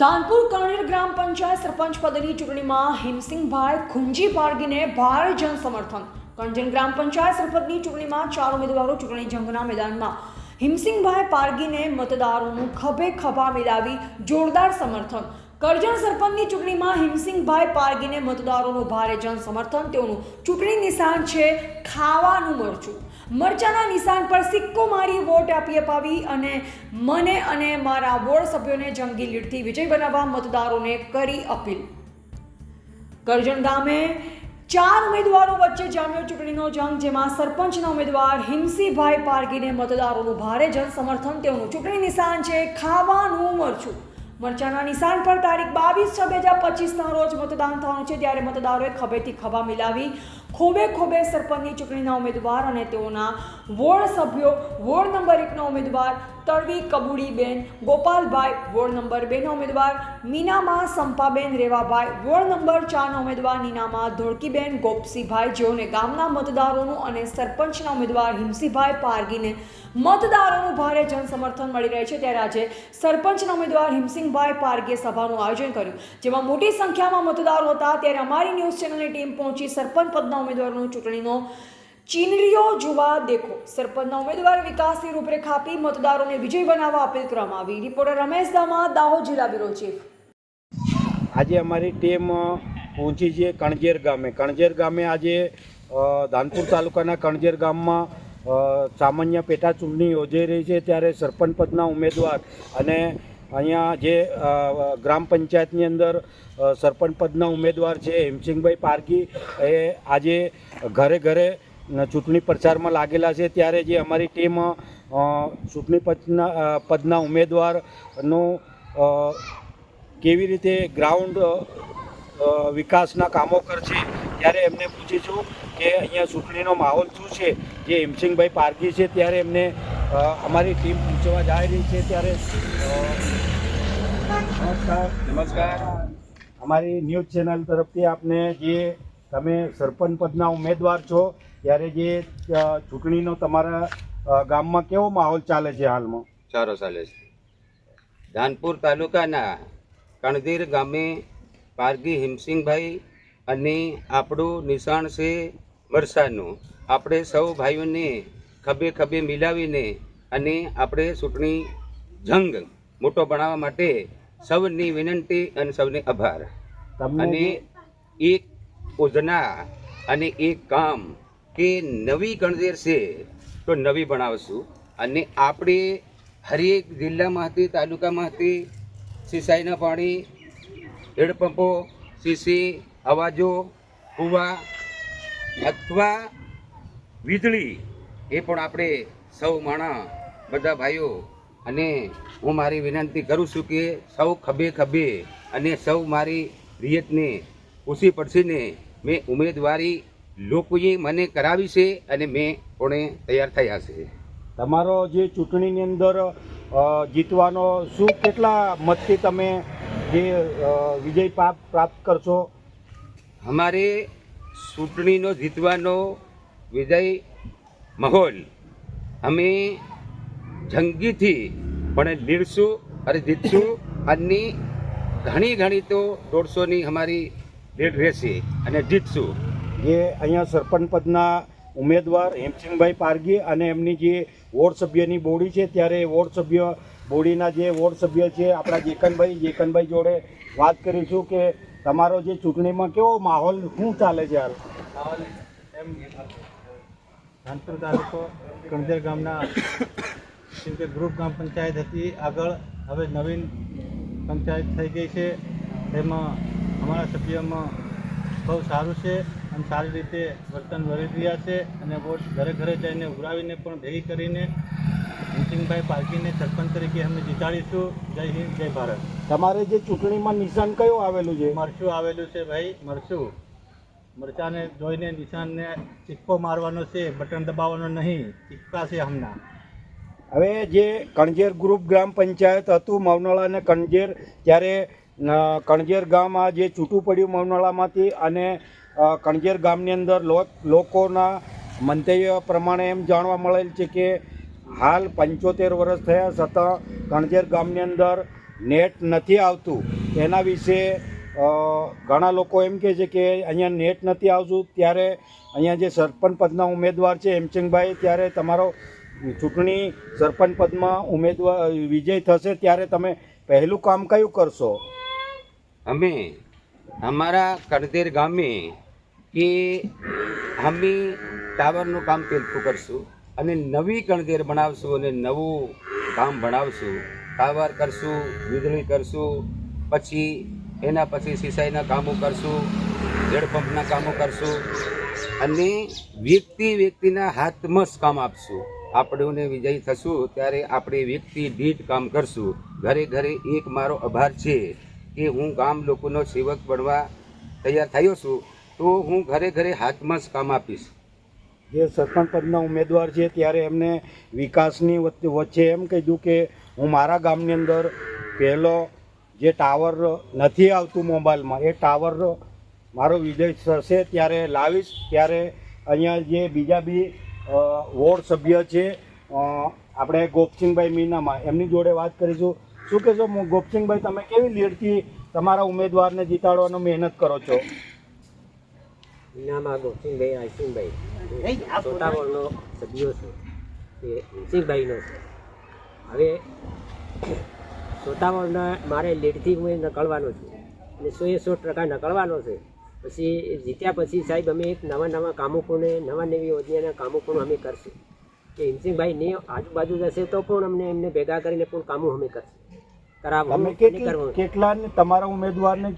ધાનપુર કરણેર ગ્રામ પંચાયત સરપંચ પદની ચૂંટણીમાં હિમસિંગભાઈ ખુંજી પારગીને ભારે જનસમર્થન. કરણેર ગ્રામ પંચાયત સરપંચની ચૂંટણીમાં 4 ઉમેદવારો ચૂંટણી જંગના મેદાનમાં. હિમસિંગભાઈ પારગીને મતદારોનું ખભે ખભા મિલાવી જોરદાર સમર્થન. કરજણ સરપંચની ચૂંટણીમાં હિમસિંગભાઈ પારગીને મતદારોનું ભારે જનસમર્થન. તેઓનું ચૂંટણી નિશાન છે ખાવાનું મરચું. મરચાના નિશાન પર સિક્કો મારી વોટ અપાવી અને મને અને મારા વોર્ડ સભ્યોને જંગી લીડથી વિજય બનાવવા મતદારોને કરી અપીલ. કરજણ ગામે 4 ઉમેદવારો વચ્ચે જામ્યો ચૂંટણીનો જંગ, જેમાં સરપંચના ઉમેદવાર હિમસિંગભાઈ પારગીને મતદારોનું ભારે જનસમર્થન. તેઓનું ચૂંટણી નિશાન છે ખાવાનું મરચું. મરચાના નિશાન પર તારીખ 22/6/2025ના રોજ મતદાન થવાનું છે, ત્યારે મતદારોએ ખભેથી ખભા મિલાવી ખોબે ખોબે સરપંચની ચૂંટણીના ઉમેદવાર અને તેઓના વોર્ડ સભ્યો, વોર્ડ નંબર 1ના ઉમેદવાર તળવી કબુડીબેન ગોપાલભાઈ, વોર્ડ નંબર 2ના ઉમેદવાર મીનામાં સંપાબેન રેવાભાઈ, વોર્ડ નંબર 4ના ઉમેદવાર નીનામાં ધોળકીબેન ગોપસીભાઈ, જેઓને ગામના મતદારોનું અને સરપંચના ઉમેદવાર હિમસિંગભાઈ પારગીને મતદારોનું ભારે જનસમર્થન મળી રહે છે. ત્યારે આજે સરપંચના ઉમેદવાર હિમસિંગભાઈ પારગીએ સભાનું આયોજન કર્યું, જેમાં મોટી સંખ્યામાં મતદારો હતા. ત્યારે અમારી ન્યૂઝ ચેનલની ટીમ પહોંચી સરપંચ પદના ઉમેદવારોનો ચૂંટણીનો ચીનરીઓ જોવા દેખો. સરપંચના ઉમેદવાર વિકાસની રૂપરેખા આપી મતદારોને વિજય બનાવવા અપીલ કરવામાં આવી. રિપોર્ટર રમેશ દામા, દાહોદ જિલ્લા બ્યુરો ચીફ. આજે અમારી ટીમ પહોંચી છે કણજેર ગામે. કણજેર ગામે આજે ધાનપુર તાલુકાના કણજેર ગામમાં સામાન્ય પેટા ચૂંટણી યોજાઈ રહી છે. ત્યારે સરપંચ પદના ઉમેદવાર અને અહીંયા જે ગ્રામ પંચાયતની અંદર સરપંચ પદના ઉમેદવાર છે હિમસિંગભાઈ પારગી, એ આજે ઘરે ઘરે ચૂંટણી પ્રચારમાં લાગેલા છે. ત્યારે જે અમારી ટીમ ચૂંટણી પદના ઉમેદવારનું કેવી રીતે ગ્રાઉન્ડ વિકાસના કામો કરશે, ત્યારે એમને પૂછીશું કે અહીંયા ચૂંટણીનો માહોલ શું છે. જે હિમસિંગભાઈ પારગી છે ત્યારે એમને અમારી ટીમ પૂછવા જઈ રહી છે. ત્યારે નમસ્કાર. અમારી ન્યૂઝ ચેનલ તરફથી આપને, જે તમે સરપંચ પદના ઉમેદવાર છો, ત્યારે જે ચૂંટણીનો તમારા ગામમાં કેવો માહોલ ચાલે છે હાલમાં? સારો ચાલે છે. ધાનપુર તાલુકાના કણધીર ગામે પારગી હિમસિંગભાઈ અને આપણું નિશાન છે મરસાનું. આપણે સૌ ભાઈઓને ખભે ખભે મિલાવીને અને આપણે ચૂંટણી જંગ મોટો બનાવવા માટે સૌની વિનંતી અને સૌને આભાર. અને એક યોજના અને એક કામ કે નવી કણધેર છે તો નવી બનાવશું. અને આપણે હરેક જિલ્લામાંથી, તાલુકામાંથી સિંચાઈના પાણી, હેડપંપો, સીસી, અવાજો, કૂવા અથવા વીજળી, એ પણ આપણે સૌ માણસ, બધા ભાઈઓ, અને હું મારી વિનંતી કરું છું કે સૌ ખભે ખભે અને સૌ મારી રિયતને પૂછી પડશીને મેં ઉમેદવારી લોકોએ મને કરાવી છે અને મેં પણ તૈયાર થયા છે. તમારો જે ચૂંટણીની અંદર જીતવાનો શું, કેટલા મતથી તમે જે વિજય પ્રાપ્ત કરશો? અમારે ચૂંટણીનો જીતવાનો વિજય માહોલ અમે જંગીથી પણ લીડશું અને જીતશું. અને ઘણી તો 150ની અમારી લીડ રહેશે અને જીતશું. જે અહીંયા સરપંચ પદના ઉમેદવાર હિમસિંગભાઈ પારગી અને એમની જે વોર્ડ સભ્યની બોડી છે, ત્યારે વોર્ડ સભ્ય બોડીના જે વોર્ડ સભ્ય છે આપણા જેકનભાઈ જોડે વાત કરીશું કે તમારો જે ચૂંટણીમાં કેવો માહોલ શું ચાલે છે હાલ? એમ ધાનપુર તાલુકો કણધેર ગામના ગ્રુપ ગ્રામ પંચાયત હતી આગળ, હવે નવીન પંચાયત થઈ ગઈ છે. તેમાં અમારા સભ્યમાં બહુ સારું છે અને સારી રીતે વર્તન વળી રહ્યા છે. અને વોટ ઘરે ઘરે જઈને ઉઘરાવીને પણ ભેગી કરીને હિમસિંગભાઈ પારગીને સરપંચ તરીકે અમે જીતાડીશું. જય હિન્દ, જય ભારત. તમારે જે ચૂંટણીમાં નિશાન કયું આવેલું છે? મરચું આવેલું છે ભાઈ, મરચું. મરચાને જોઈને નિશાનને સિક્કો મારવાનો છે, બટન દબાવવાનો નહીં, સિક્કા છે હમણાં. હવે જે કણજેર ગ્રુપ ગ્રામ પંચાયત હતું મવનાળા અને કણજેર, ત્યારે કણજેર ગામ આ જે છૂટું પડ્યું મવનાળામાંથી, અને કણજેર ગામની અંદર લોકોના મંતવ્ય પ્રમાણે એમ જાણવા મળેલ છે કે હાલ 75 વર્ષ થયા છતાં કણજેર ગામની અંદર નેટ નથી આવતું એના વિશે ઘણા લોકો એમ કહે છે કે અહીંયા નેટ નથી આવતું, ત્યારે અહીંયા જે સરપંચ પદના ઉમેદવાર છે હેમસિંગભાઈ, ત્યારે તમારો ચૂંટણી સરપંચ પદમાં ઉમેદવાર વિજય થશે ત્યારે તમે પહેલું કામ કયું કરશો? અમે અમારા કણદેર ગામે કે અમે ટાવરનું કામ પેલું કરશું અને નવી કણદેર બનાવશું અને નવું કામ બનાવશું. ટાવર કરશું, વીજળી કરશું, પછી એના પછી સિંચાઈના કામો કરશું, હેડપંપના કામો કરશું અને વ્યક્તિના હાથમાં જ કામ આપશું. આપણને વિજય થશું ત્યારે આપણે વ્યક્તિ દીઠ કામ કરશું. ઘરે ઘરે એક મારો આભાર છે કે હું ગામ લોકોનો સેવક બનવા તૈયાર થયો છું, તો હું ઘરે ઘરે હાથમાં જ કામ આપીશ. જે સરપંચ પદના ઉમેદવાર છે ત્યારે એમને વિકાસની વચ્ચે એમ કીધું કે હું મારા ગામની અંદર પહેલો જે ટાવર નથી આવતું મોબાઈલમાં, એ ટાવર મારો વિજય થશે ત્યારે લાવીશ. ત્યારે અહીંયા જે બીજા બી વોર્ડ સભ્ય છે આપણે ગોપસિંહભાઈ મીનામાં, એમની જોડે વાત કરીશું. શું કહેશો ગોપસિંહભાઈ, તમે કેવી લીડથી તમારા ઉમેદવારને જીતાડવાનો મહેનત કરો છો? મીનામાં ગોપસિંહભાઈ રાયસિંહભાઈ છોટાવળનો સભ્યો છે એ હિમસિંહભાઈનો છે. હવે છોટાવળના મારે લીડથી હું નકળવાનો છું અને 100% નકળવાનો છે. પછી જીત્યા પછી સાહેબ અમે એક નવા કામો પણ નવી યોજનાના કામો પણ અમે કરશું કે હિમસિંહભાઈની આજુબાજુ જશે તો પણ અમને એમને ભેગા કરીને પણ કામો અમે કરશું. તમે કેટલા તમારા ઉમેદવારને